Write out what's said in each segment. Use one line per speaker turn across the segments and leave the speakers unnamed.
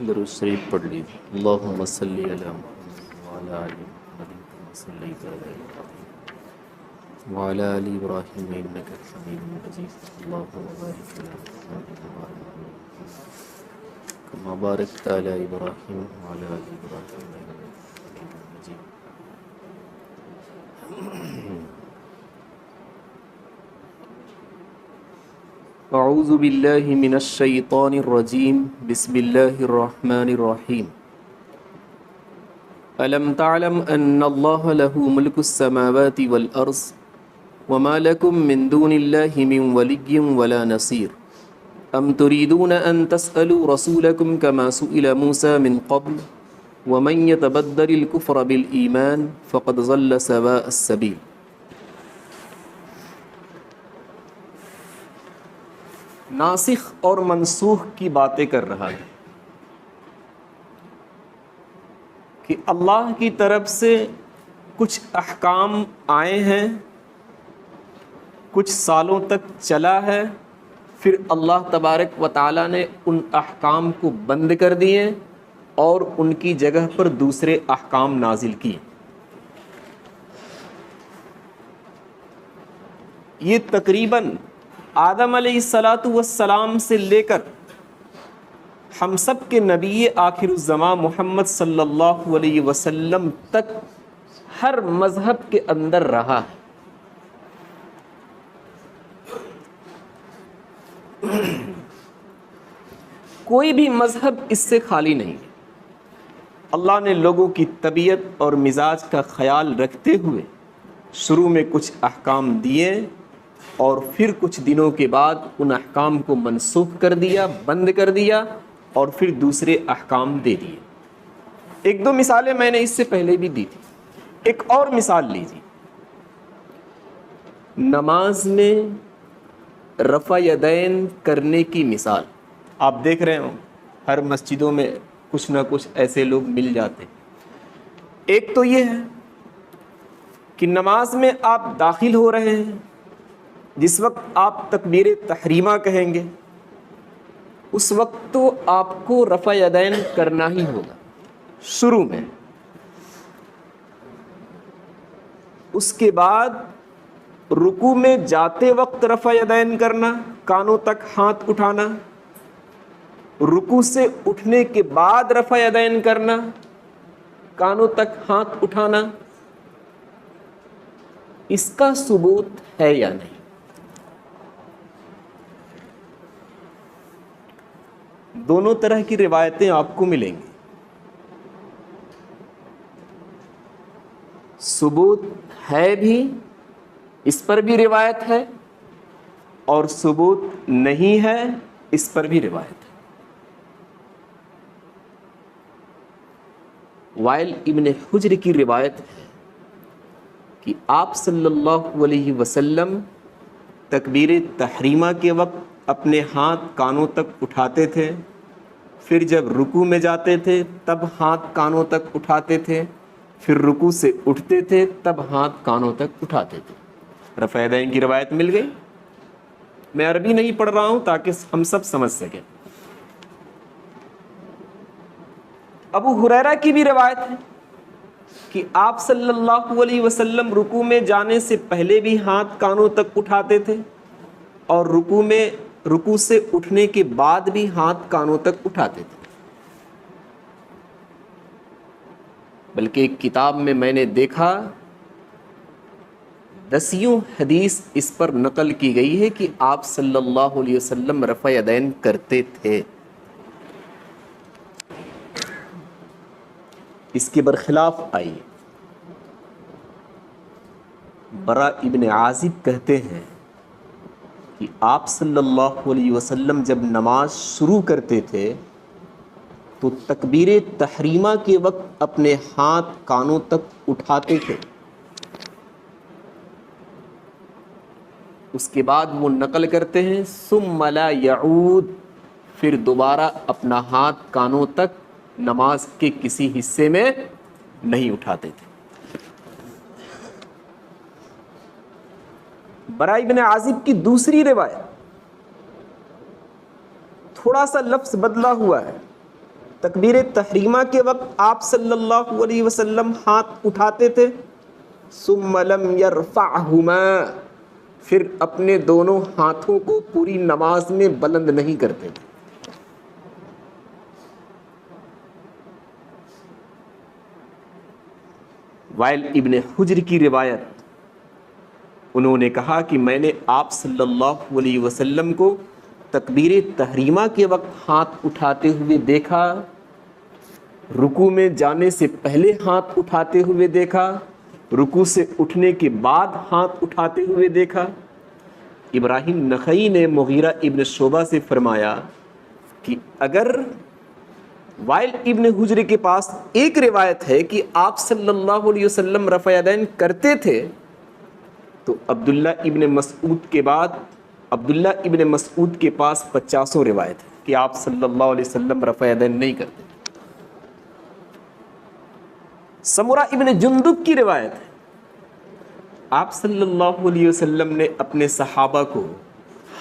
درود شریف پڑھ لیجیے۔ اللہم صلی علی محمد وعلی آل محمد کما صلیت علی ابراہیم وعلی آل ابراہیم انک حمید مجید۔ اللہم بارک علی محمد وعلی محمد کما بارکت علی ابراہیم وعلی آل ابراہیم انک حمید مجید۔ اعوذ باللہ من الشیطان الرجیم، بسم اللہ الرحمن الرحیم۔ الم تعلم ان اللہ لہ ملک السماوات والارض وما لکم من دون اللہ من ولی ولا نصیر ام تريدون ان تسألوا رسولکم كما سئل موسى من قبل ومن يتبدل الكفر بالایمان فقد ضل سواء السبیل۔ ناسخ اور منسوخ کی باتیں کر رہا ہے کہ اللہ کی طرف سے کچھ احکام آئے ہیں، کچھ سالوں تک چلا ہے، پھر اللہ تبارک و تعالیٰ نے ان احکام کو بند کر دیے اور ان کی جگہ پر دوسرے احکام نازل کیے۔ یہ تقریباً آدم علیہ السلام سے لے کر ہم سب کے نبی آخر الزمان محمد صلی اللہ علیہ وسلم تک ہر مذہب کے اندر رہا ہے۔ کوئی بھی مذہب اس سے خالی نہیں ہے۔ اللہ نے لوگوں کی طبیعت اور مزاج کا خیال رکھتے ہوئے شروع میں کچھ احکام دیے اور پھر کچھ دنوں کے بعد ان احکام کو منسوخ کر دیا، بند کر دیا اور پھر دوسرے احکام دے دیے۔ ایک دو مثالیں میں نے اس سے پہلے بھی دی تھی، ایک اور مثال لیجیے۔ نماز میں رفع یدین کرنے کی مثال آپ دیکھ رہے ہوں، ہر مسجدوں میں کچھ نہ کچھ ایسے لوگ مل جاتے ہیں۔ ایک تو یہ ہے کہ نماز میں آپ داخل ہو رہے ہیں، جس وقت آپ تکبیر تحریمہ کہیں گے اس وقت تو آپ کو رفع یدین کرنا ہی ہوگا شروع میں۔ اس کے بعد رکوع میں جاتے وقت رفع یدین کرنا، کانوں تک ہاتھ اٹھانا، رکوع سے اٹھنے کے بعد رفع یدین کرنا، کانوں تک ہاتھ اٹھانا، اس کا ثبوت ہے یا نہیں؟ دونوں طرح کی روایتیں آپ کو ملیں گی۔ ثبوت ہے بھی، اس پر بھی روایت ہے، اور ثبوت نہیں ہے، اس پر بھی روایت ہے۔ وائل ابن حجر کی روایت ہے کہ آپ صلی اللہ علیہ وسلم تکبیر تحریمہ کے وقت اپنے ہاتھ کانوں تک اٹھاتے تھے، پھر جب رکوع میں جاتے تھے تب ہاتھ کانوں تک اٹھاتے تھے، پھر رکوع سے اٹھتے تھے تب ہاتھ کانوں تک اٹھاتے تھے۔ رفع یدین کی روایت مل گئی۔ میں عربی نہیں پڑھ رہا ہوں تاکہ ہم سب سمجھ سکیں۔ ابو ہریرہ کی بھی روایت ہے کہ آپ صلی اللہ علیہ وسلم رکوع میں جانے سے پہلے بھی ہاتھ کانوں تک اٹھاتے تھے اور رکوع سے اٹھنے کے بعد بھی ہاتھ کانوں تک اٹھاتے تھے۔ بلکہ ایک کتاب میں نے دیکھا 10 حدیث اس پر نقل کی گئی ہے کہ آپ صلی اللہ علیہ وسلم رفع یدین کرتے تھے۔ اس کے برخلاف آئی برا ابن عازب کہتے ہیں کہ آپ صلی اللہ علیہ وسلم جب نماز شروع کرتے تھے تو تکبیر تحریمہ کے وقت اپنے ہاتھ کانوں تک اٹھاتے تھے، اس کے بعد وہ نقل کرتے ہیں ثم لا یعود، پھر دوبارہ اپنا ہاتھ کانوں تک نماز کے کسی حصے میں نہیں اٹھاتے تھے۔ برا ابن عازب کی دوسری روایت تھوڑا سا لفظ بدلا ہوا ہے، تکبیر تحریمہ کے وقت آپ صلی اللہ علیہ وسلم ہاتھ اٹھاتے تھے، ثم لم یرفعہما، پھر اپنے دونوں ہاتھوں کو پوری نماز میں بلند نہیں کرتے تھے۔ وائل ابن حجر کی روایت، انہوں نے کہا کہ میں نے آپ صلی اللہ علیہ وسلم کو تکبیر تحریمہ کے وقت ہاتھ اٹھاتے ہوئے دیکھا، رکوع میں جانے سے پہلے ہاتھ اٹھاتے ہوئے دیکھا، رکوع سے اٹھنے کے بعد ہاتھ اٹھاتے ہوئے دیکھا۔ ابراہیم نخعی نے مغیرہ ابن شعبہ سے فرمایا کہ اگر وائل ابن حجر کے پاس ایک روایت ہے کہ آپ صلی اللہ علیہ وسلم رفع یدین کرتے تھے، تو عبداللہ ابن مسعود کے بعد عبداللہ ابن مسعود کے پاس 50 روایت ہے کہ آپ صلی اللہ علیہ وسلم رفع یدین نہیں کرتے۔ سمرہ ابن جندب کی روایت ہے، آپ صلی اللہ علیہ وسلم نے اپنے صحابہ کو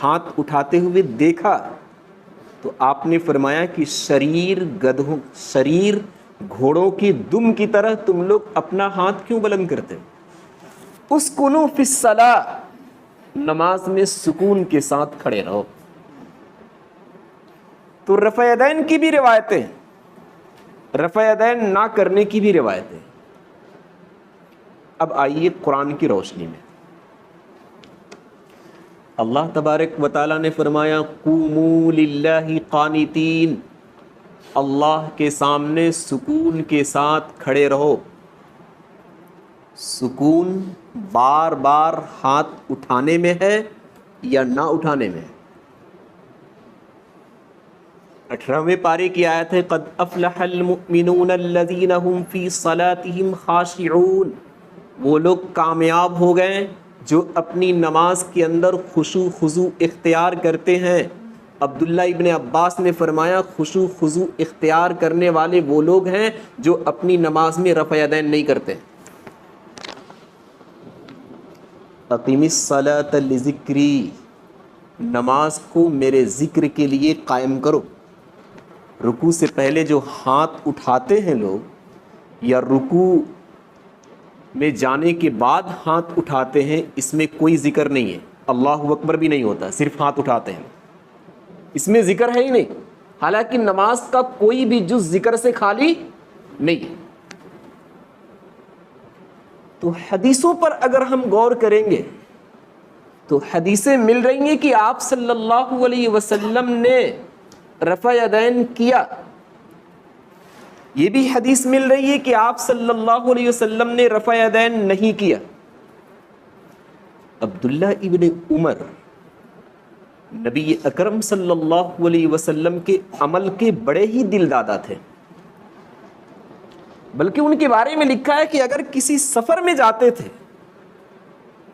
ہاتھ اٹھاتے ہوئے دیکھا تو آپ نے فرمایا کہ شریر گھوڑوں کی دم کی طرح تم لوگ اپنا ہاتھ کیوں بلند کرتے ہو؟ اسکنوا فی الصلاۃ، نماز میں سکون کے ساتھ کھڑے رہو۔ تو رفع یدین کی بھی روایتیں، رفع یدین نہ کرنے کی بھی روایتیں۔ اب آئیے قرآن کی روشنی میں، اللہ تبارک و تعالیٰ نے فرمایا قوموا للہ قانتین، اللہ کے سامنے سکون کے ساتھ کھڑے رہو۔ سکون بار بار ہاتھ اٹھانے میں ہے یا نہ اٹھانے میں؟ 18ویں پارے کی آیت ہے قد افلح المؤمنون الذین هم فی صلاتهم خاشعون، وہ لوگ کامیاب ہو گئے جو اپنی نماز کے اندر خشوع خضوع اختیار کرتے ہیں۔ عبداللہ ابن عباس نے فرمایا خشوع خضوع اختیار کرنے والے وہ لوگ ہیں جو اپنی نماز میں رفع یدین نہیں کرتے۔ اقیم الصلاۃ لذکری، نماز کو میرے ذکر کے لیے قائم کرو۔ رکوع سے پہلے جو ہاتھ اٹھاتے ہیں لوگ یا رکوع میں جانے کے بعد ہاتھ اٹھاتے ہیں، اس میں کوئی ذکر نہیں ہے، اللہ اکبر بھی نہیں ہوتا، صرف ہاتھ اٹھاتے ہیں، اس میں ذکر ہے ہی نہیں، حالانکہ نماز کا کوئی بھی جز ذکر سے خالی نہیں ہے۔ تو حدیثوں پر اگر ہم غور کریں گے تو حدیثیں مل رہی ہیں کہ آپ صلی اللہ علیہ وسلم نے رفع یدین کیا، یہ بھی حدیث مل رہی ہے کہ آپ صلی اللہ علیہ وسلم نے رفع یدین نہیں کیا۔ عبداللہ ابن عمر نبی اکرم صلی اللہ علیہ وسلم کے عمل کے بڑے ہی دل دادا تھے، بلکہ ان کے بارے میں لکھا ہے کہ اگر کسی سفر میں جاتے تھے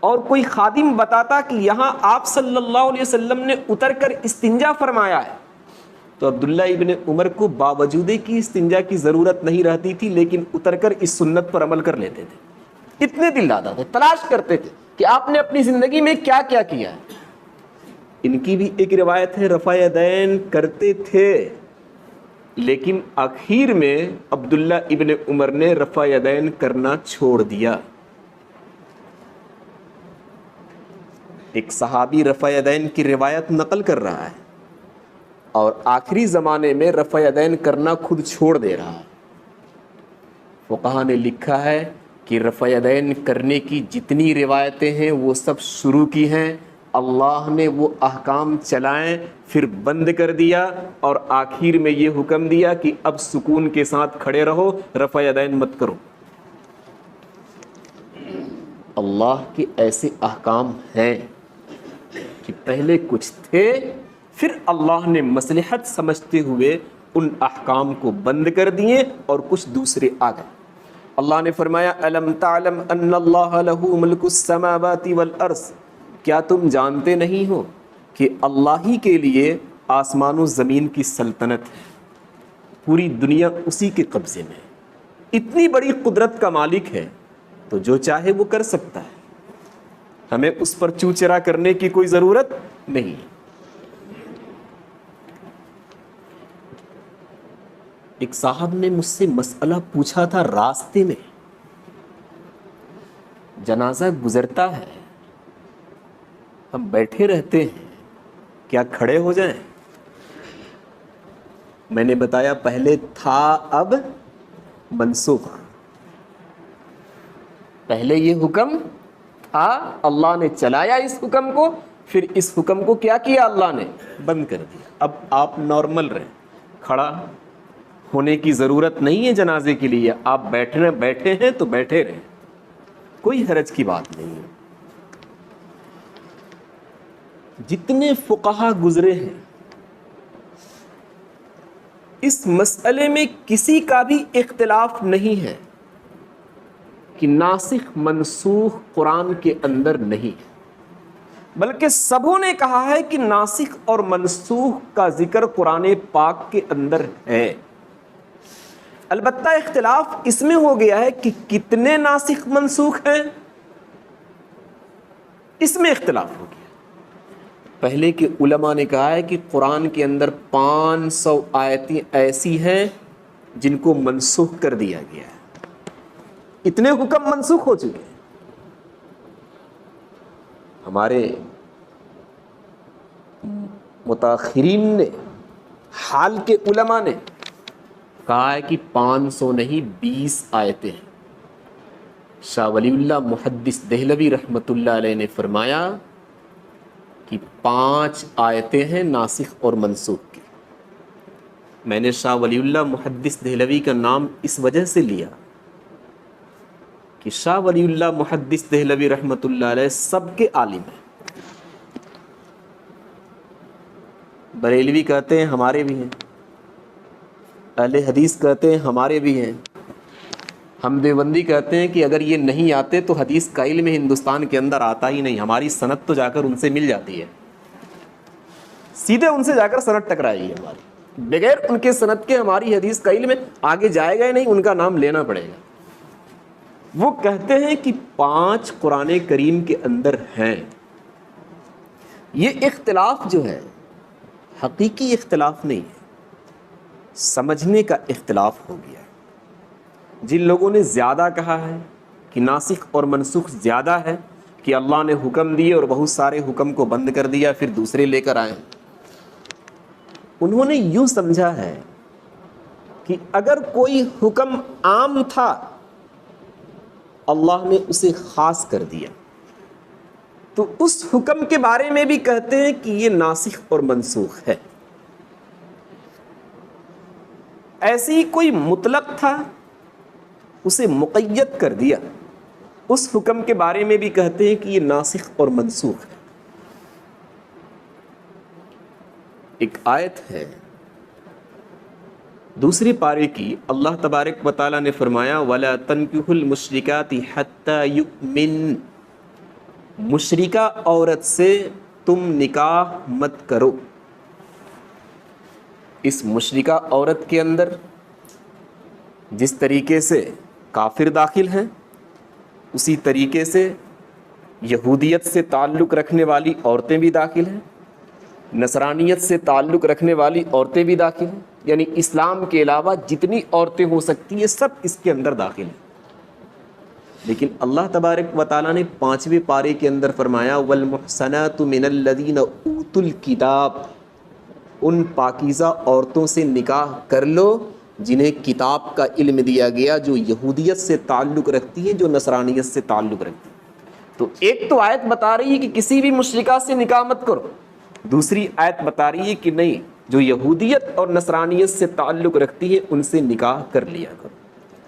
اور کوئی خادم بتاتا کہ یہاں آپ صلی اللہ علیہ وسلم نے اتر کر استنجا فرمایا ہے، تو عبداللہ ابن عمر کو باوجود کہ استنجا کی ضرورت نہیں رہتی تھی لیکن اتر کر اس سنت پر عمل کر لیتے تھے۔ اتنے دل دادا تھے، تلاش کرتے تھے کہ آپ نے اپنی زندگی میں کیا کیا کیا ہے۔ ان کی بھی ایک روایت ہے رفع یدین کرتے تھے، لیکن آخر میں عبداللہ ابن عمر نے رفع یدین کرنا چھوڑ دیا۔ ایک صحابی رفع یدین کی روایت نقل کر رہا ہے اور آخری زمانے میں رفع یدین کرنا خود چھوڑ دے رہا ہے۔ فقہا نے لکھا ہے کہ رفع یدین کرنے کی جتنی روایتیں ہیں وہ سب شروع کی ہیں، اللہ نے وہ احکام چلائیں پھر بند کر دیا اور آخر میں یہ حکم دیا کہ اب سکون کے ساتھ کھڑے رہو، رفع یدین مت کرو۔ اللہ کے ایسے احکام ہیں کہ پہلے کچھ تھے، پھر اللہ نے مصلحت سمجھتے ہوئے ان احکام کو بند کر دیے اور کچھ دوسرے آ گئے۔ اللہ نے فرمایا الم تعلم ان اللہ لہ ملک السماوات والارض، کیا تم جانتے نہیں ہو کہ اللہ ہی کے لیے آسمان و زمین کی سلطنت ہے، پوری دنیا اسی کے قبضے میں ہے، اتنی بڑی قدرت کا مالک ہے تو جو چاہے وہ کر سکتا ہے، ہمیں اس پر چوچرا کرنے کی کوئی ضرورت نہیں۔ ایک صاحب نے مجھ سے مسئلہ پوچھا تھا راستے میں، جنازہ گزرتا ہے، ہم بیٹھے رہتے ہیں، کیا کھڑے ہو جائیں؟ میں نے بتایا پہلے تھا اب منسوخ، پہلے یہ حکم تھا، اللہ نے چلایا اس حکم کو، پھر اس حکم کو کیا کیا اللہ نے؟ بند کر دیا۔ اب آپ نارمل رہیں، کھڑا ہونے کی ضرورت نہیں ہے جنازے کے لیے، آپ بیٹھے ہیں تو بیٹھے رہیں، کوئی حرج کی بات نہیں ہے۔ جتنے فقہا گزرے ہیں اس مسئلے میں کسی کا بھی اختلاف نہیں ہے کہ ناسخ منسوخ قرآن کے اندر نہیں ہے، بلکہ سبوں نے کہا ہے کہ ناسخ اور منسوخ کا ذکر قرآن پاک کے اندر ہے۔ البتہ اختلاف اس میں ہو گیا ہے کہ کتنے ناسخ منسوخ ہیں، اس میں اختلاف ہو گیا۔ پہلے کے علماء نے کہا ہے کہ قرآن کے اندر 500 آیتیں ایسی ہیں جن کو منسوخ کر دیا گیا ہے، اتنے حکم منسوخ ہو چکے ہیں۔ ہمارے متاخرین نے، حال کے علماء نے کہا ہے کہ 500 نہیں 20 آیتیں ہیں۔ شاہ ولی اللہ محدث دہلوی رحمۃ اللہ علیہ نے فرمایا کہ 5 آیتیں ہیں ناسخ اور منسوخ کی۔ میں نے شاہ ولی اللہ محدث دہلوی کا نام اس وجہ سے لیا کہ شاہ ولی اللہ محدث دہلوی رحمۃ اللہ علیہ سب کے عالم ہیں۔ بریلوی کہتے ہیں ہمارے بھی ہیں، اہل حدیث کہتے ہیں ہمارے بھی ہیں، ہم دیوبندی کہتے ہیں کہ اگر یہ نہیں آتے تو حدیث کا علم ہندوستان کے اندر آتا ہی نہیں، ہماری سند تو جا کر ان سے مل جاتی ہے، سیدھے ان سے جا کر سند ٹکرائے گی ہماری، بغیر ان کے سند کے ہماری حدیث کا علم آگے جائے گا ہی نہیں، ان کا نام لینا پڑے گا۔ وہ کہتے ہیں کہ 5 قرآن کریم کے اندر ہیں۔ یہ اختلاف جو ہے حقیقی اختلاف نہیں ہے، سمجھنے کا اختلاف ہو گیا ہے۔ جن لوگوں نے زیادہ کہا ہے کہ ناسخ اور منسوخ زیادہ ہے، کہ اللہ نے حکم دیے اور بہت سارے حکم کو بند کر دیا پھر دوسرے لے کر آئے، انہوں نے یوں سمجھا ہے کہ اگر کوئی حکم عام تھا اللہ نے اسے خاص کر دیا تو اس حکم کے بارے میں بھی کہتے ہیں کہ یہ ناسخ اور منسوخ ہے۔ ایسے ہی کوئی مطلق تھا اسے مقید کر دیا، اس حکم کے بارے میں بھی کہتے ہیں کہ یہ ناسخ اور منسوخ ہے۔ ایک آیت ہے دوسری پارے کی، اللہ تبارک و تعالیٰ نے فرمایا وَلَا تَنكِحُوا الْمُشْرِكَاتِ حَتَّى يُؤْمِنْ، مشرکہ عورت سے تم نکاح مت کرو۔ اس مشرکہ عورت کے اندر جس طریقے سے کافر داخل ہیں، اسی طریقے سے یہودیت سے تعلق رکھنے والی عورتیں بھی داخل ہیں، نصرانیت سے تعلق رکھنے والی عورتیں بھی داخل ہیں، یعنی اسلام کے علاوہ جتنی عورتیں ہو سکتی ہیں سب اس کے اندر داخل ہیں۔ لیکن اللہ تبارک و تعالیٰ نے 5ویں پارے کے اندر فرمایا والمحصنات من الذین اوتوا الکتاب، ان پاکیزہ عورتوں سے نکاح کر لو جنہیں کتاب کا علم دیا گیا، جو یہودیت سے تعلق رکھتی ہیں، جو نصرانیت سے تعلق رکھتی ہیں۔ تو ایک تو آیت بتا رہی ہے کہ کسی بھی مشرکہ سے نکاح مت کرو، دوسری آیت بتا رہی ہے کہ نہیں، جو یہودیت اور نصرانیت سے تعلق رکھتی ہے ان سے نکاح کر لیا کرو۔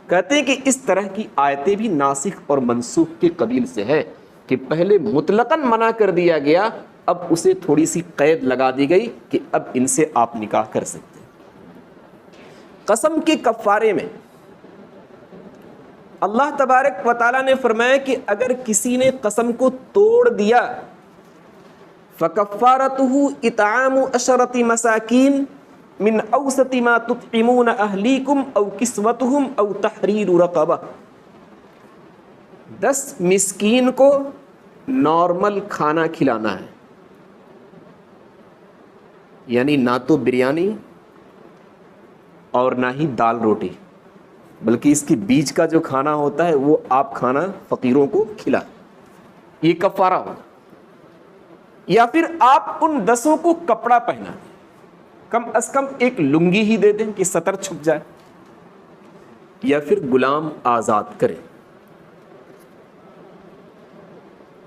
کہتے ہیں کہ اس طرح کی آیتیں بھی ناسخ اور منسوخ کے قبیل سے ہے، کہ پہلے مطلقاً منع کر دیا گیا، اب اسے تھوڑی سی قید لگا دی گئی کہ اب ان سے آپ نکاح کر سکتے ہیں۔ قسم کے کفارے میں اللہ تبارک و تعالیٰ نے فرمایا کہ اگر کسی نے قسم کو توڑ دیا فَكَفَّارَتُهُ إِطْعَامُ عَشَرَةِ مَسَاكِينَ مِنْ أَوْسَطِ مَا تُطْعِمُونَ أَهْلِيكُمْ أَوْ كِسْوَتُهُمْ أَوْ تَحْرِيرُ رَقَبَةٍ، 10 مسکین کو نارمل کھانا کھلانا ہے، یعنی نہ تو بریانی اور نہ ہی دال روٹی، بلکہ اس کے بیچ کا جو کھانا ہوتا ہے وہ آپ کھانا فقیروں کو کھلا، یہ کفارہ ہوگا۔ یا پھر آپ ان 10 کو کپڑا پہنا، کم از کم ایک لنگی ہی دے دیں کہ سطر چھپ جائے، یا پھر غلام آزاد کریں۔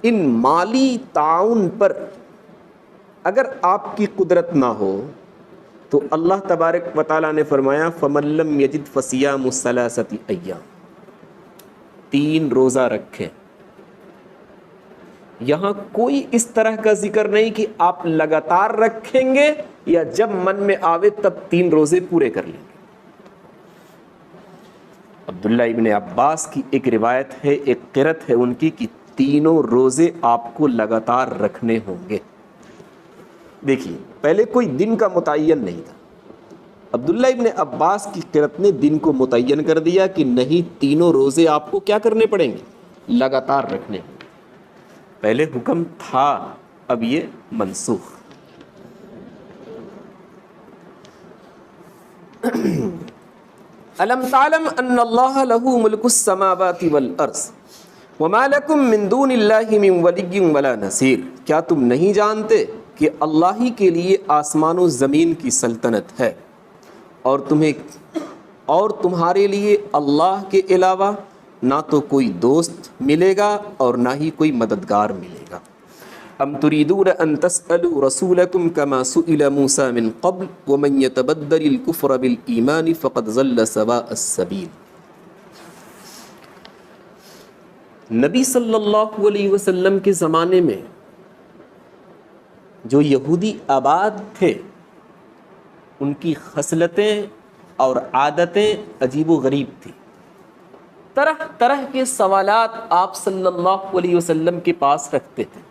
ان مالی تعاون پر اگر آپ کی قدرت نہ ہو تو اللہ تبارک و تعالیٰ نے فرمایا فَمَن لَّمْ يَجِدْ فَصِيَامُ ثَلَاثَةِ أَيَّامٍ، 3 روزہ رکھیں۔ یہاں کوئی اس طرح کا ذکر نہیں کہ آپ لگاتار رکھیں گے یا جب من میں آوے تب 3 روزے پورے کر لیں گے۔ عبداللہ ابن عباس کی ایک روایت ہے، ایک قرت ہے ان کی کہ 3 روزے آپ کو لگاتار رکھنے ہوں گے۔ دیکھیے پہلے کوئی دن کا متعین نہیں تھا، عبداللہ ابن عباس کی قرت نے دن کو متعین کر دیا کہ نہیں 3 روزے آپ کو کیا کرنے پڑیں گے، لگاتار رکھنے ہوں گے۔ پہلے حکم تھا، اب یہ منسوخ۔ الم تعلم ان اللہ لہ ملک السماوات والارض وما لکم من دون اللہ من ولی ولا نصیر، کیا تم نہیں جانتے کہ اللہ ہی کے لیے آسمان و زمین کی سلطنت ہے، اور تمہارے لیے اللہ کے علاوہ نہ تو کوئی دوست ملے گا اور نہ ہی کوئی مددگار ملے گا۔ ام تريدون ان تسألوا رسولكم كما سئل موسى من قبل ومن يتبدل الكفر بالإيمان فقد ضل سواء السبيل۔ نبی صلی اللہ علیہ وسلم کے زمانے میں جو یہودی آباد تھے ان کی خصلتیں اور عادتیں عجیب و غریب تھیں، طرح طرح کے سوالات آپ صلی اللہ علیہ وسلم کے پاس رکھتے تھے۔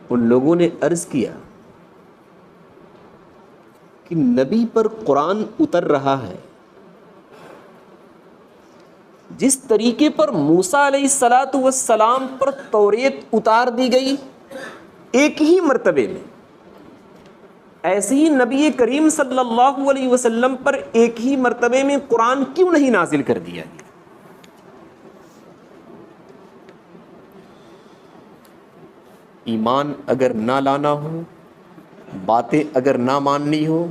ان لوگوں نے عرض کیا کہ نبی پر قرآن اتر رہا ہے، جس طریقے پر موسیٰ علیہ السلام پر توریت اتار دی گئی ایک ہی مرتبے میں، ایسے ہی نبی کریم صلی اللہ علیہ وسلم پر ایک ہی مرتبے میں قرآن کیوں نہیں نازل کر دیا گیا؟ ایمان اگر نہ لانا ہو، باتیں اگر نہ ماننی ہو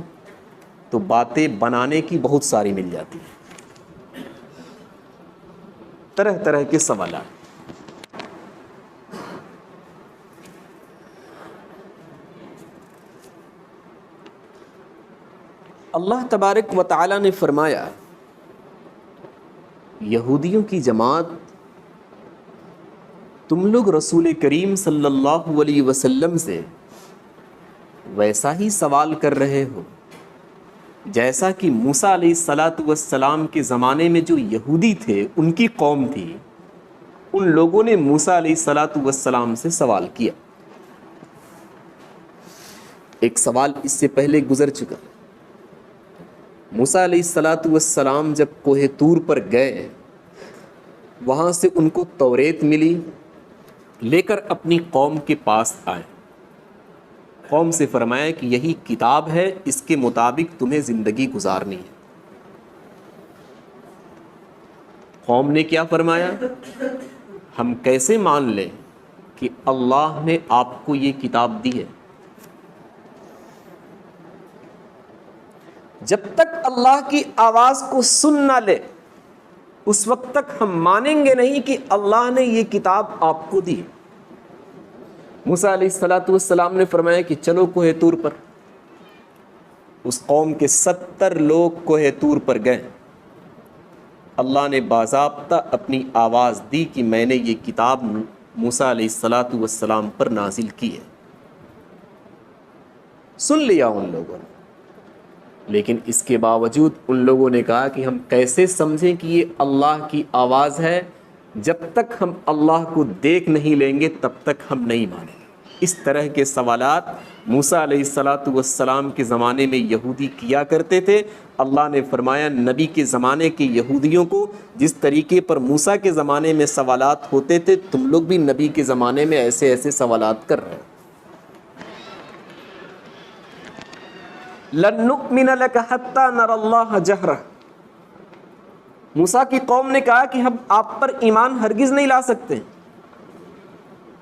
تو باتیں بنانے کی بہت ساری مل جاتی ہیں، طرح طرح کے سوالات۔ اللہ تبارک و تعالی نے فرمایا یہودیوں کی جماعت، تم لوگ رسول کریم صلی اللہ علیہ وسلم سے ویسا ہی سوال کر رہے ہو جیسا کہ موسیٰ علیہ السلام کے زمانے میں جو یہودی تھے ان کی قوم تھی، ان لوگوں نے موسیٰ علیہ السلام سے سوال کیا۔ ایک سوال اس سے پہلے گزر چکا، موسیٰ علیہ السلام جب کوہ طور پر گئے، وہاں سے ان کو توریت ملی، لے کر اپنی قوم کے پاس آئے، قوم سے فرمایا کہ یہی کتاب ہے، اس کے مطابق تمہیں زندگی گزارنی ہے۔ قوم نے کیا فرمایا؟ ہم کیسے مان لیں کہ اللہ نے آپ کو یہ کتاب دی ہے؟ جب تک اللہ کی آواز کو سن نہ لے اس وقت تک ہم مانیں گے نہیں کہ اللہ نے یہ کتاب آپ کو دی۔ موسیٰ علیہ السلام نے فرمایا کہ چلو کوہ طور پر۔ اس قوم کے 70 لوگ کوہ طور پر گئے۔ اللہ نے باضابطہ اپنی آواز دی کہ میں نے یہ کتاب موسیٰ علیہ السلام پر نازل کی ہے۔ سن لیا ان لوگوں نے، لیکن اس کے باوجود ان لوگوں نے کہا کہ ہم کیسے سمجھیں کہ یہ اللہ کی آواز ہے؟ جب تک ہم اللہ کو دیکھ نہیں لیں گے تب تک ہم نہیں مانیں گے۔ اس طرح کے سوالات موسیٰ علیہ السلام کے زمانے میں یہودی کیا کرتے تھے۔ اللہ نے فرمایا نبی کے زمانے کے یہودیوں کو جس طریقے پر موسیٰ کے زمانے میں سوالات ہوتے تھے، تم لوگ بھی نبی کے زمانے میں ایسے ایسے سوالات کر رہے ہو۔ لن نؤمن لک حتی نری اللہ جہرہ، موسیٰ کی قوم نے کہا کہ ہم آپ پر ایمان ہرگز نہیں لا سکتے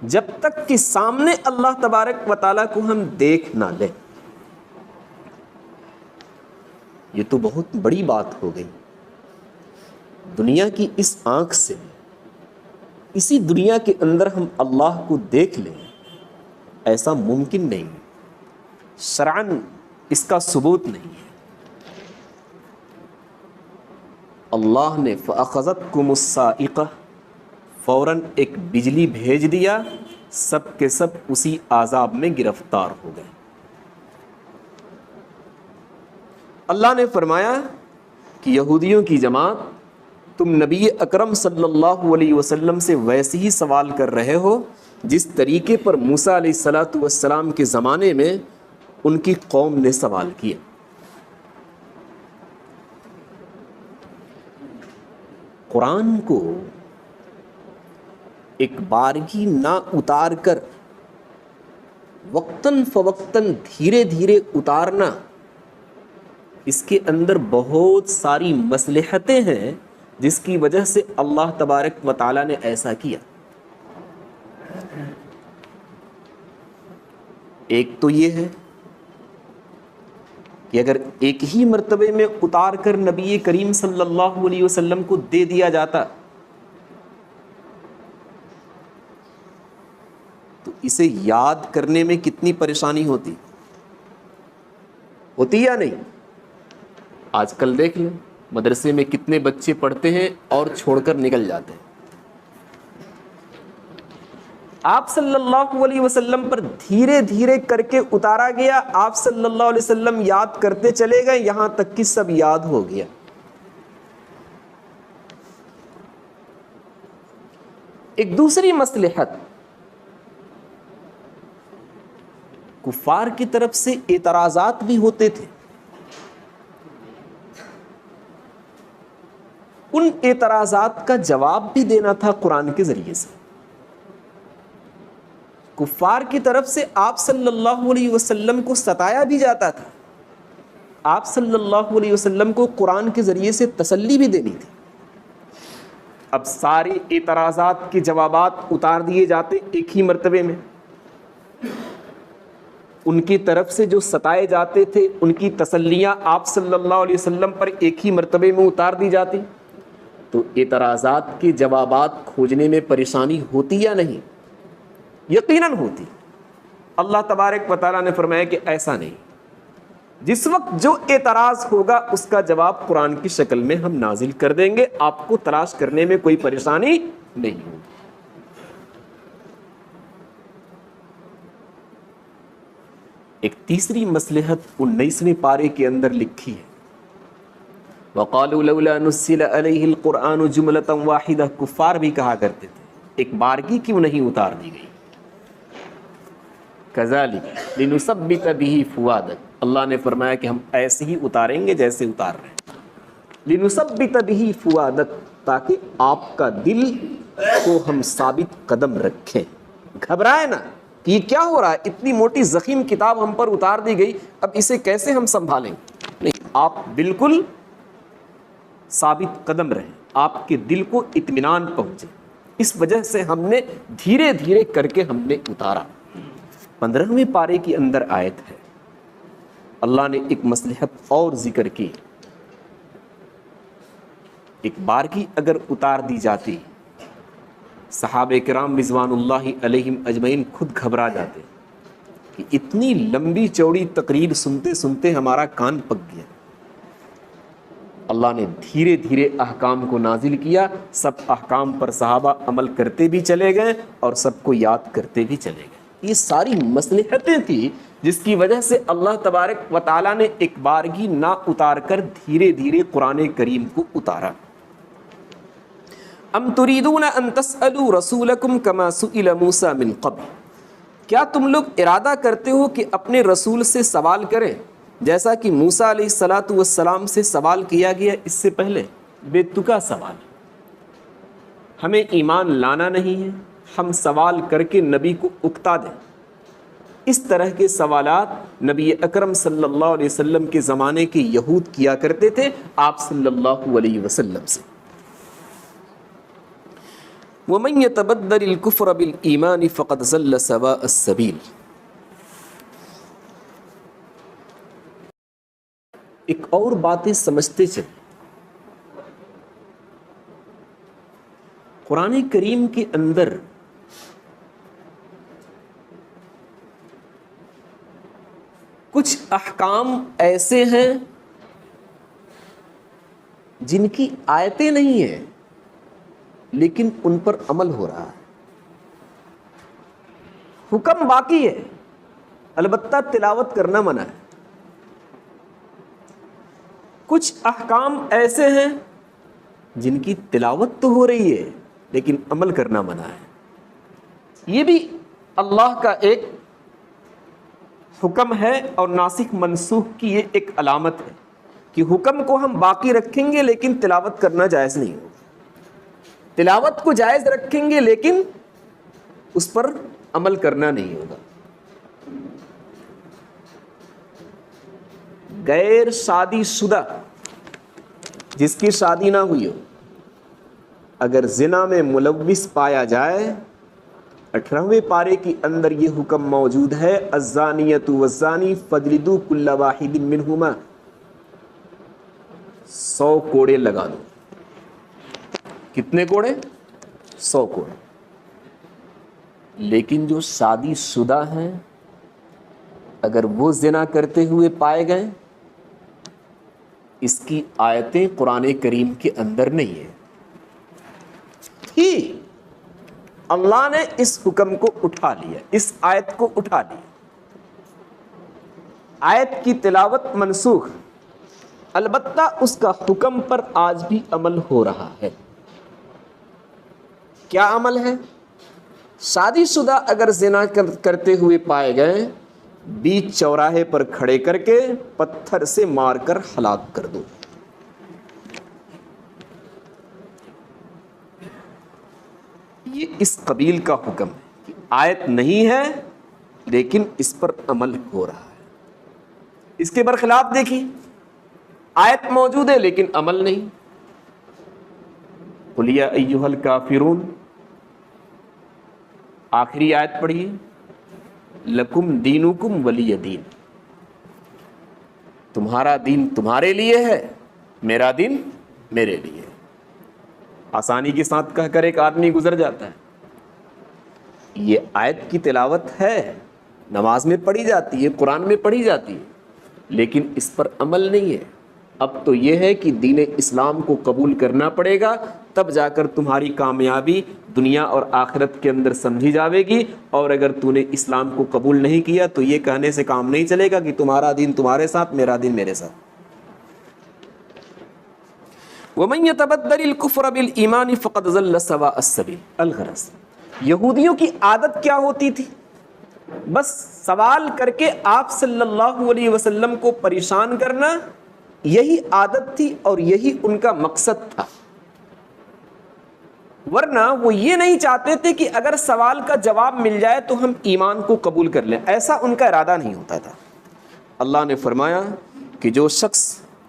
جب تک کہ سامنے اللہ تبارک و تعالیٰ کو ہم دیکھ نہ لیں۔ یہ تو بہت بڑی بات ہو گئی، دنیا کی اس آنکھ سے اسی دنیا کے اندر ہم اللہ کو دیکھ لیں، ایسا ممکن نہیں، شرعاً اس کا ثبوت نہیں ہے۔ اللہ نے فَأَخَذَتْكُمُ الصَّاعِقَةُ، فوراً ایک بجلی بھیج دیا، سب کے سب اسی عذاب میں گرفتار ہو گئے۔ اللہ نے فرمایا کہ یہودیوں کی جماعت، تم نبی اکرم صلی اللہ علیہ وسلم سے ویسے ہی سوال کر رہے ہو جس طریقے پر موسیٰ علیہ السلام کے زمانے میں ان کی قوم نے سوال کیا۔ قرآن کو ایک بارگی نہ اتار کر وقتاً فوقتاً دھیرے دھیرے اتارنا، اس کے اندر بہت ساری مصلحتیں ہیں جس کی وجہ سے اللہ تبارک و تعالیٰ نے ایسا کیا۔ ایک تو یہ ہے کہ اگر ایک ہی مرتبے میں اتار کر نبی کریم صلی اللہ علیہ وسلم کو دے دیا جاتا تو اسے یاد کرنے میں کتنی پریشانی ہوتی یا نہیں؟ آج کل دیکھ لیں مدرسے میں کتنے بچے پڑھتے ہیں اور چھوڑ کر نکل جاتے ہیں۔ آپ صلی اللہ علیہ وسلم پر دھیرے دھیرے کر کے اتارا گیا، آپ صلی اللہ علیہ وسلم یاد کرتے چلے گئے، یہاں تک کہ سب یاد ہو گیا۔ ایک دوسری مصلحت، کفار کی طرف سے اعتراضات بھی ہوتے تھے، ان اعتراضات کا جواب بھی دینا تھا قرآن کے ذریعے سے۔ کفار کی طرف سے آپ صلی اللہ علیہ وسلم کو ستایا بھی جاتا تھا، آپ صلی اللہ علیہ وسلم کو قرآن کے ذریعے سے تسلی بھی دینی تھی۔ اب سارے اعتراضات کے جوابات اتار دیے جاتے ایک ہی مرتبے میں، ان کی طرف سے جو ستائے جاتے تھے ان کی تسلیاں آپ صلی اللہ علیہ وسلم پر ایک ہی مرتبے میں اتار دی جاتی، تو اعتراضات کے جوابات کھوجنے میں پریشانی ہوتی یا نہیں؟ یقیناً ہوتی۔ اللہ تبارک و تعالیٰ نے فرمایا کہ ایسا نہیں، جس وقت جو اعتراض ہوگا اس کا جواب قرآن کی شکل میں ہم نازل کر دیں گے، آپ کو تلاش کرنے میں کوئی پریشانی نہیں ہوگی۔ ایک تیسری مصلحت 19ویں پارے کے اندر لکھی ہے، وَقَالُوا لَوْلَا نُزِّلَ عَلَيْهِ الْقُرْآنُ جُمْلَةً وَاحِدَةً، کفار بھی کہا کرتے تھے ایک بارگی کیوں نہیں اتار دی گئی۔ كَذَلِكَ لِنُثَبِّتَ بِهِ فُؤَادَكَ، اللہ نے فرمایا کہ ہم ایسے ہی اتاریں گے جیسے اتار رہے ہیں، لِنُثَبِّتَ بِهِ فُؤَادَكَ، تاکہ آپ کا دل کو ہم ثابت قدم رکھیں، گھبرائے نہ کہ یہ کیا ہو رہا ہے، اتنی موٹی ضخیم کتاب ہم پر اتار دی گئی، اب اسے کیسے ہم سنبھالیں؟ نہیں، آپ بالکل ثابت قدم رہیں، آپ کے دل کو اطمینان پہنچے، اس وجہ سے ہم نے دھیرے دھیرے کر کے ہم نے اتارا۔ 15ویں پارے کی اندر آیت ہے، اللہ نے ایک مصلحت اور ذکر کی، ایک بارگی اگر اتار دی جاتی صحابہ کرام رضوان اللہ علیہم اجمعین خود گھبرا جاتے کہ اتنی لمبی چوڑی تقریر سنتے سنتے ہمارا کان پک گیا۔ اللہ نے دھیرے دھیرے احکام کو نازل کیا، سب احکام پر صحابہ عمل کرتے بھی چلے گئے اور سب کو یاد کرتے بھی چلے گئے۔ یہ ساری مصلحتیں تھیں جس کی وجہ سے اللہ تبارک و تعالیٰ نے ایک بارگی نہ اتار کر دھیرے دھیرے قرآن کریم کو اتارا۔ ام تريدون ان تسألوا رسولکم کما سئل موسیٰ من قبل، کیا تم لوگ ارادہ کرتے ہو کہ اپنے رسول سے سوال کریں جیسا کہ موسیٰ علیہ السلام سے سوال کیا گیا اس سے پہلے؟ بے تکا سوال، ہمیں ایمان لانا نہیں ہے، ہم سوال کر کے نبی کو اکتا دیں، اس طرح کے سوالات نبی اکرم صلی اللہ علیہ وسلم کے زمانے کے یہود کیا کرتے تھے آپ صلی اللہ علیہ وسلم سے. وَمَن يَتَبَدَّلِ الْكُفْرَ بِالْإِيمَانِ فَقَدْ ضَلَّ سَوَاءَ السَّبِيلِ. ایک اور باتیں سمجھتے چلیں. قرآن کریم کے اندر کچھ احکام ایسے ہیں جن کی آیتیں نہیں ہیں لیکن ان پر عمل ہو رہا ہے. حکم باقی ہے البتہ تلاوت کرنا منع ہے. کچھ احکام ایسے ہیں جن کی تلاوت تو ہو رہی ہے لیکن عمل کرنا منع ہے. یہ بھی اللہ کا ایک حکم ہے اور ناسخ منسوخ کی یہ ایک علامت ہے کہ حکم کو ہم باقی رکھیں گے لیکن تلاوت کرنا جائز نہیں ہوگا. تلاوت کو جائز رکھیں گے لیکن اس پر عمل کرنا نہیں ہوگا. غیر شادی شدہ جس کی شادی نہ ہوئی ہو اگر زنا میں ملوث پایا جائے 18ویں پارے کے اندر یہ حکم موجود ہے الزانیۃ والزانی فاجلدوا کل واحد منہما 100 کوڑے لگا دو. کتنے کوڑے؟ 100 کوڑے. لیکن جو شادی شدہ ہیں اگر وہ زنا کرتے ہوئے پائے گئے اس کی آیتیں قرآن کریم کے اندر نہیں ہیں. اللہ نے اس حکم کو اٹھا لیا, اس آیت کو اٹھا لیا. آیت کی تلاوت منسوخ البتہ اس کا حکم پر آج بھی عمل ہو رہا ہے. کیا عمل ہے؟ شادی شدہ اگر زنا کرتے ہوئے پائے گئے بیچ چوراہے پر کھڑے کر کے پتھر سے مار کر ہلاک کر دو. یہ اس قبیل کا حکم ہے کہ آیت نہیں ہے لیکن اس پر عمل ہو رہا ہے. اس کے برخلاف دیکھیے آیت موجود ہے لیکن عمل نہیں. قُلْ يَا أَيُّهَا الْكَافِرُونَ آخری آیت پڑھیے لَكُمْ دِينُكُمْ وَلِيَ دِينِ. تمہارا دین تمہارے لیے ہے میرا دین میرے لیے. آسانی کے ساتھ کہہ کر ایک آدمی گزر جاتا ہے. یہ آیت کی تلاوت ہے, نماز میں پڑھی جاتی ہے, قرآن میں پڑھی جاتی ہے لیکن اس پر عمل نہیں ہے. اب تو یہ ہے کہ دین اسلام کو قبول کرنا پڑے گا تب جا کر تمہاری کامیابی دنیا اور آخرت کے اندر سمجھی جاوے گی. اور اگر تو نے اسلام کو قبول نہیں کیا تو یہ کہنے سے کام نہیں چلے گا کہ تمہارا دین تمہارے ساتھ میرا دین میرے ساتھ. وَمَن يَتَبَدَّلِ الْكُفْرَ بِالْإِيمَانِ فَقَدْ ضَلَّ سَوَاءَ السَّبِيلِ. الغرض یہودیوں کی عادت کیا ہوتی تھی؟ بس سوال کر کے آپ صلی اللہ علیہ وسلم کو پریشان کرنا, یہی عادت تھی اور یہی ان کا مقصد تھا. ورنہ وہ یہ نہیں چاہتے تھے کہ اگر سوال کا جواب مل جائے تو ہم ایمان کو قبول کر لیں. ایسا ان کا ارادہ نہیں ہوتا تھا. اللہ نے فرمایا کہ جو شخص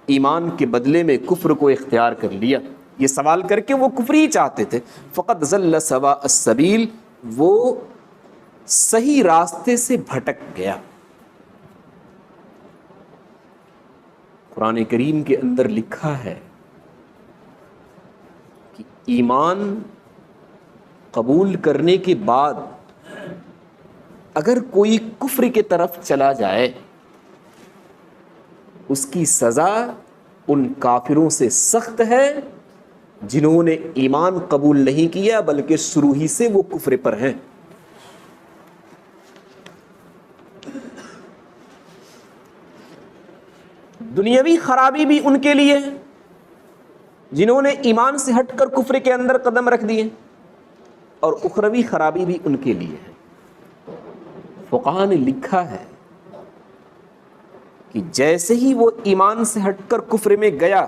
ایمان کے بدلے میں کفر کو اختیار کر لیا, یہ سوال کر کے وہ کفر ہی چاہتے تھے, فقط ضل سواء السبیل, وہ صحیح راستے سے بھٹک گیا. قرآن کریم کے اندر لکھا ہے کہ ایمان قبول کرنے کے بعد اگر کوئی کفر کی طرف چلا جائے اس کی سزا ان کافروں سے سخت ہے جنہوں نے ایمان قبول نہیں کیا بلکہ شروع ہی سے وہ کفر پر ہیں. دنیاوی خرابی بھی ان کے لیے ہے جنہوں نے ایمان سے ہٹ کر کفر کے اندر قدم رکھ دیے, اور اخروی خرابی بھی ان کے لیے ہے. فقہاء نے لکھا ہے کہ جیسے ہی وہ ایمان سے ہٹ کر کفر میں گیا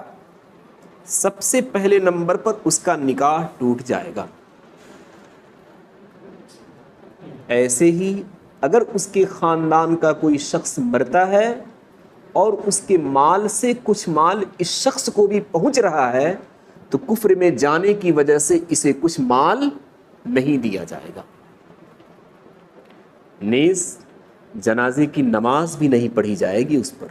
سب سے پہلے نمبر پر اس کا نکاح ٹوٹ جائے گا. ایسے ہی اگر اس کے خاندان کا کوئی شخص مرتا ہے اور اس کے مال سے کچھ مال اس شخص کو بھی پہنچ رہا ہے تو کفر میں جانے کی وجہ سے اسے کچھ مال نہیں دیا جائے گا. نیز جنازے کی نماز بھی نہیں پڑھی جائے گی اس پر.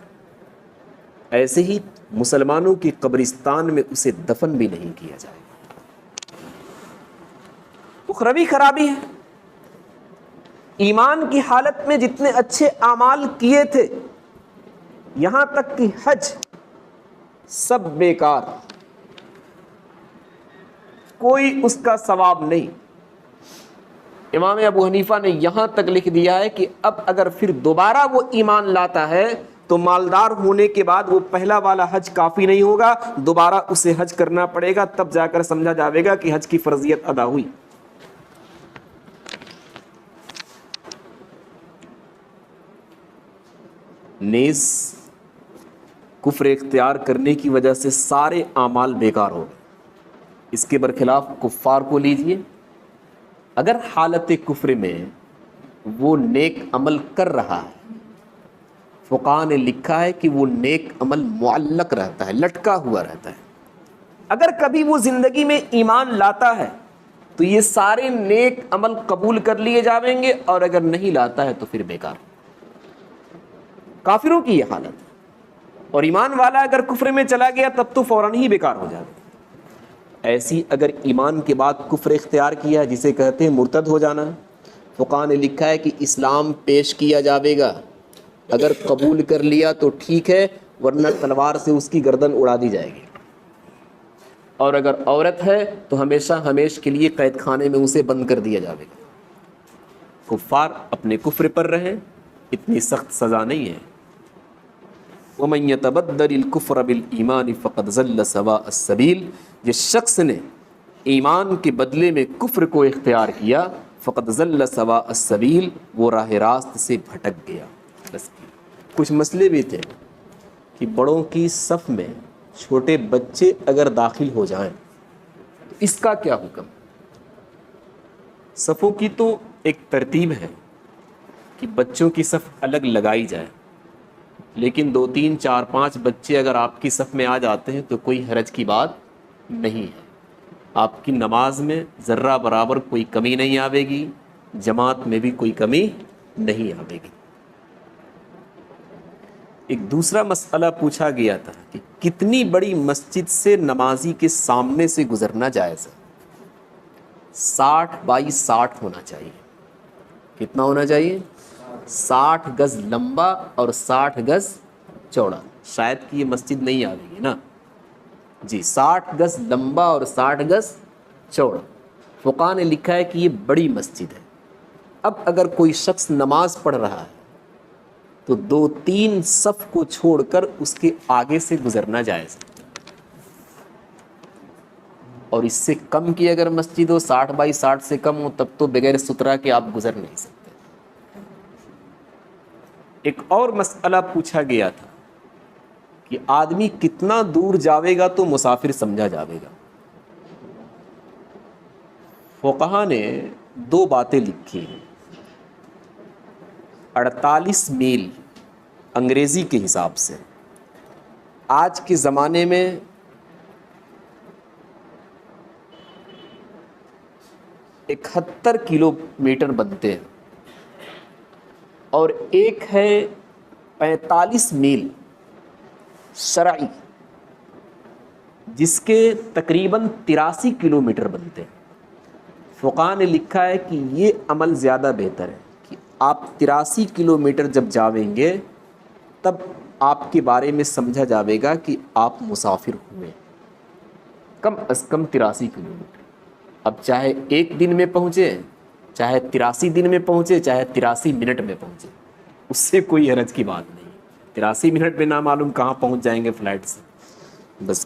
ایسے ہی مسلمانوں کی قبرستان میں اسے دفن بھی نہیں کیا جائے گا. اخروی خرابی ہے. ایمان کی حالت میں جتنے اچھے اعمال کیے تھے یہاں تک کہ حج سب بیکار, کوئی اس کا ثواب نہیں. امام ابو حنیفہ نے یہاں تک لکھ دیا ہے کہ اب اگر پھر دوبارہ وہ ایمان لاتا ہے تو مالدار ہونے کے بعد وہ پہلا والا حج کافی نہیں ہوگا, دوبارہ اسے حج کرنا پڑے گا, تب جا کر سمجھا جائے گا کہ حج کی فرضیت ادا ہوئی. نیز کفر اختیار کرنے کی وجہ سے سارے اعمال بیکار ہو گئے. اس کے برخلاف کفار کو لیجئے, اگر حالت کفر میں وہ نیک عمل کر رہا ہے, فقہاء نے لکھا ہے کہ وہ نیک عمل معلق رہتا ہے, لٹکا ہوا رہتا ہے. اگر کبھی وہ زندگی میں ایمان لاتا ہے تو یہ سارے نیک عمل قبول کر لیے جائیں گے, اور اگر نہیں لاتا ہے تو پھر بیکار. کافروں کی یہ حالت ہے. اور ایمان والا اگر کفر میں چلا گیا تب تو فوراً ہی بیکار ہو جائے گا. ایسی اگر ایمان کے بعد کفر اختیار کیا جسے کہتے ہیں مرتد ہو جانا, فقہاء نے لکھا ہے کہ اسلام پیش کیا جائے گا, اگر قبول کر لیا تو ٹھیک ہے, ورنہ تلوار سے اس کی گردن اڑا دی جائے گی. اور اگر عورت ہے تو ہمیشہ کے لیے قید خانے میں اسے بند کر دیا جائے گا. کفار اپنے کفر پر رہیں, اتنی سخت سزا نہیں ہے. وَمَن يَتَبَدَّلِ الْكُفْرَ بِالْإِيمَانِ فَقَدْ ضَلَّ سَوَاءَ السَّبِيلِ. جس شخص نے ایمان کے بدلے میں کفر کو اختیار کیا, فقد ضل سواء السبیل, وہ راہ راست سے بھٹک گیا. بس کچھ مسئلے بھی تھے کہ بڑوں کی صف میں چھوٹے بچے اگر داخل ہو جائیں تو اس کا کیا حکم. صفوں کی تو ایک ترتیب ہے کہ بچوں کی صف الگ لگائی جائے, لیکن 2 3 4 5 بچے اگر آپ کی صف میں آ جاتے ہیں تو کوئی حرج کی بات نہیں ہے. آپ کی نماز میں ذرہ برابر کوئی کمی نہیں آئے گی, جماعت میں بھی کوئی کمی نہیں آئے گی. ایک دوسرا مسئلہ پوچھا گیا تھا کہ کتنی بڑی مسجد سے نمازی کے سامنے سے گزرنا جائز ہے. 60 بائی 60 ہونا چاہیے. کتنا ہونا چاہیے؟ 60 گز لمبا اور 60 گز چوڑا. شاید کہ یہ مسجد نہیں آ گی نا جی. 60 گز لمبا اور 60 گز چوڑا. فقہاء نے لکھا ہے کہ یہ بڑی مسجد ہے. اب اگر کوئی شخص نماز پڑھ رہا ہے تو 2 3 صف کو چھوڑ کر اس کے آگے سے گزرنا جائز ہے. اور اس سے کم کی اگر مسجد ہو, 60 بائی 60 سے کم ہو, تب تو بغیر سترا کے آپ گزر نہیں سکتے. ایک اور مسئلہ پوچھا گیا تھا کہ آدمی کتنا دور جاوے گا تو مسافر سمجھا جاوے گا. فقہاء نے 2 باتیں لکھی ہیں. 48 میل انگریزی کے حساب سے آج کے زمانے میں 71 کلومیٹر بنتے ہیں, اور ایک ہے 45 میل شرعی جس کے تقریباً 83 کلومیٹر بنتے ہیں. فقہاء نے لکھا ہے کہ یہ عمل زیادہ بہتر ہے کہ آپ 83 کلومیٹر جب جاویں گے تب آپ کے بارے میں سمجھا جاوے گا کہ آپ مسافر ہوئے. کم از کم 83 کلومیٹر. اب چاہے 1 دن میں پہنچے, چاہے 83 دن میں پہنچے, چاہے 83 منٹ میں پہنچے, اس سے کوئی حرج کی بات نہیں. 83 منٹ میں نہ معلوم کہاں پہنچ جائیں گے فلائٹ سے. بس